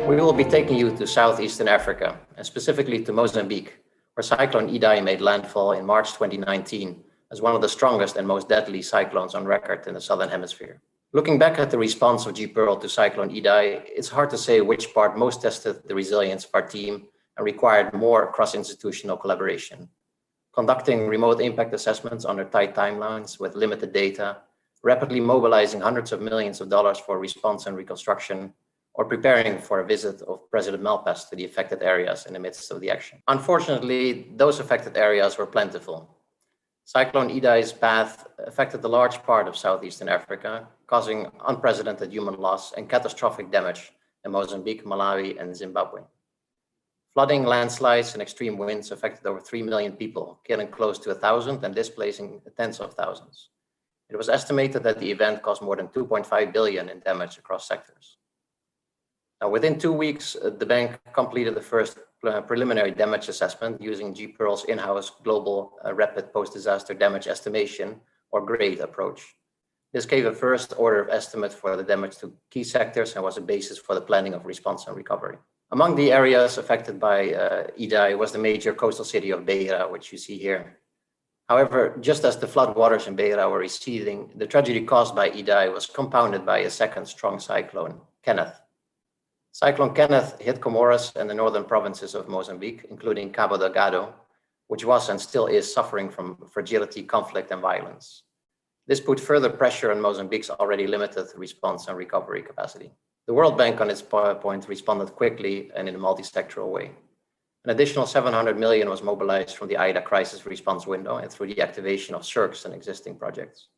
We will be taking you to southeastern Africa, and specifically to Mozambique, where Cyclone Idai made landfall in March 2019 as one of the strongest and most deadly cyclones on record in the Southern Hemisphere. Looking back at the response of G-Pearl to Cyclone Idai, it's hard to say which part most tested the resilience of our team and required more cross-institutional collaboration. Conducting remote impact assessments under tight timelines with limited data, rapidly mobilizing hundreds of millions of dollars for response and reconstruction, or preparing for a visit of President Malpass to the affected areas in the midst of the action. Unfortunately, those affected areas were plentiful. Cyclone Idai's path affected a large part of southeastern Africa, causing unprecedented human loss and catastrophic damage in Mozambique, Malawi, and Zimbabwe. Flooding, landslides, and extreme winds affected over 3 million people, killing close to 1,000 and displacing tens of thousands. It was estimated that the event caused more than 2.5 billion in damage across sectors. Now, within 2 weeks, the bank completed the first preliminary damage assessment using G-Pearl's in-house global rapid post-disaster damage estimation, or GRADE approach. This gave a first order of estimate for the damage to key sectors and was a basis for the planning of response and recovery. Among the areas affected by Idai was the major coastal city of Beira, which you see here. However, just as the floodwaters in Beira were receding, the tragedy caused by Idai was compounded by a second strong cyclone, Kenneth. Cyclone Kenneth hit Comoros and the northern provinces of Mozambique, including Cabo Delgado, which was and still is suffering from fragility, conflict, and violence. This put further pressure on Mozambique's already limited response and recovery capacity. The World Bank, on its point, responded quickly and in a multi-sectoral way. An additional 700 million was mobilized from the IDA crisis response window and through the activation of CERCs and existing projects.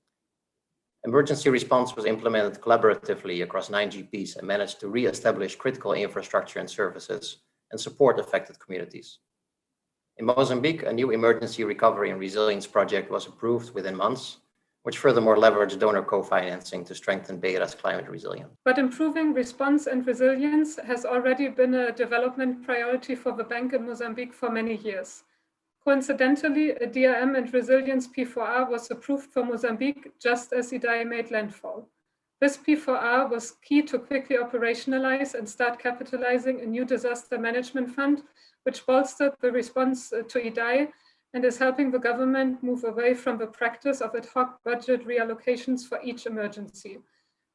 Emergency response was implemented collaboratively across 9 GPs and managed to re-establish critical infrastructure and services and support affected communities. In Mozambique, a new emergency recovery and resilience project was approved within months, which furthermore leveraged donor co-financing to strengthen Beira's climate resilience. But improving response and resilience has already been a development priority for the bank in Mozambique for many years. Coincidentally, a DRM and resilience P4R was approved for Mozambique just as Idai made landfall. This P4R was key to quickly operationalize and start capitalizing a new disaster management fund, which bolstered the response to Idai and is helping the government move away from the practice of ad hoc budget reallocations for each emergency.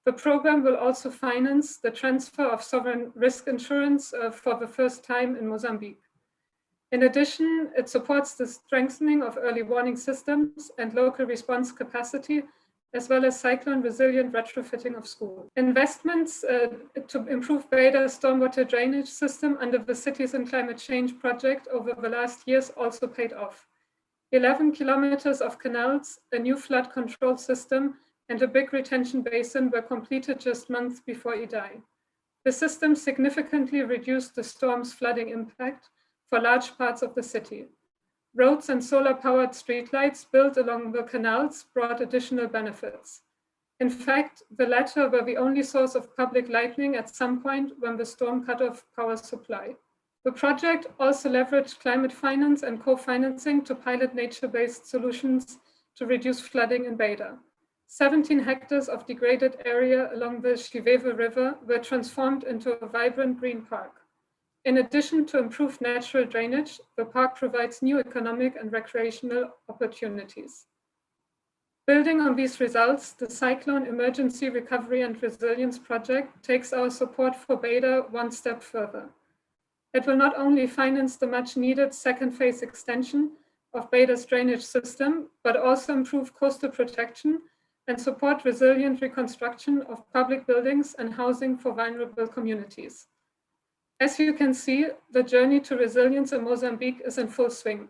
The program will also finance the transfer of sovereign risk insurance for the first time in Mozambique. In addition, it supports the strengthening of early warning systems and local response capacity, as well as cyclone resilient retrofitting of schools. Investments to improve Beida's stormwater drainage system under the Cities and Climate Change project over the last years also paid off. 11 kilometers of canals, a new flood control system, and a big retention basin were completed just months before Idai. The system significantly reduced the storm's flooding impact for large parts of the city. Roads and solar-powered streetlights built along the canals brought additional benefits. In fact, the latter were the only source of public lighting at some point when the storm cut off power supply. The project also leveraged climate finance and co-financing to pilot nature-based solutions to reduce flooding in Beira. 17 hectares of degraded area along the Chiveve River were transformed into a vibrant green park. In addition to improved natural drainage, the park provides new economic and recreational opportunities. Building on these results, the Cyclone Emergency Recovery and Resilience Project takes our support for Beira one step further. It will not only finance the much needed second phase extension of Beira's drainage system, but also improve coastal protection and support resilient reconstruction of public buildings and housing for vulnerable communities. As you can see, the journey to resilience in Mozambique is in full swing.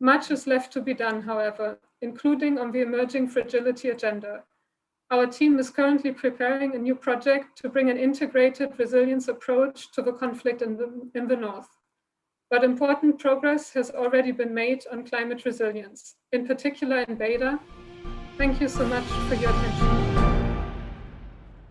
Much is left to be done, however, including on the emerging fragility agenda. Our team is currently preparing a new project to bring an integrated resilience approach to the conflict in the north. But important progress has already been made on climate resilience, in particular in Beira. Thank you so much for your attention.